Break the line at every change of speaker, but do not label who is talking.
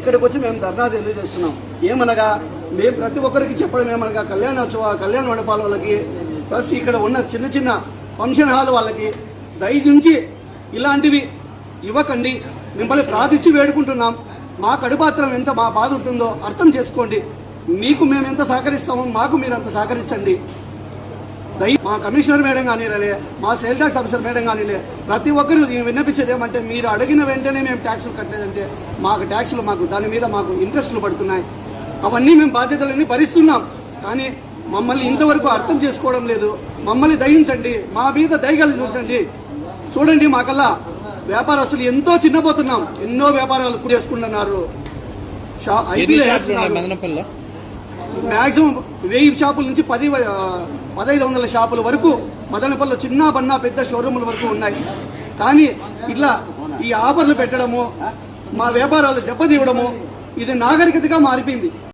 ఇక్కడికి వచ్చి మేము ధర్నా తెలియజేస్తున్నాం. ఏమనగా మేము ప్రతి ఒక్కరికి చెప్పడం ఏమనగా కళ్యాణ మండపాల వాళ్ళకి ప్లస్ ఇక్కడ ఉన్న చిన్న చిన్న ఫంక్షన్ హాల్ వాళ్ళకి దయచుంచి ఇలాంటివి ఇవ్వకండి. మిమ్మల్ని ప్రార్థించి వేడుకుంటున్నాం. మా కడుపాత్రం ఎంత మా బాధ ఉంటుందో అర్థం చేసుకోండి. మీకు మేము ఎంత సహకరిస్తామో మాకు మీరు అంత సహకరించండి. మా కమిషనర్ మేడం కానీలే, మా సేల్ ట్యాక్స్ ఆఫీసర్ మేడం కానీలే, ప్రతి ఒక్కరు విన్నపించేది ఏమంటే మీరు అడిగిన వెంటనే మేము ట్యాక్సులు కట్టలేదంటే మాకు ట్యాక్సులు దాని మీద మాకు ఇంట్రెస్టులు పడుతున్నాయి. అవన్నీ మేము బాధ్యతలన్నీ భరిస్తున్నాం. కానీ మమ్మల్ని ఇంతవరకు అర్థం చేసుకోవడం లేదు. మమ్మల్ని దయించండి, మా మీద దయగలిసి ఉంచండి. చూడండి, మాకల్లా వ్యాపారస్తులు ఎంతో చిన్నపోతున్నాం. ఎన్నో వ్యాపారాలు చేసుకుంటున్నారు. మ్యాక్సిమం 1000 షాపుల నుంచి 1500 షాపుల వరకు మదనపల్లిలో చిన్న బన్నా పెద్ద షోరూముల వరకు ఉన్నాయి. కానీ ఇట్లా ఈ ఆఫర్లు పెట్టడము, మా వ్యాపారాలు దెబ్బతీయడము ఇది నాగరికతగా మారిపోయింది.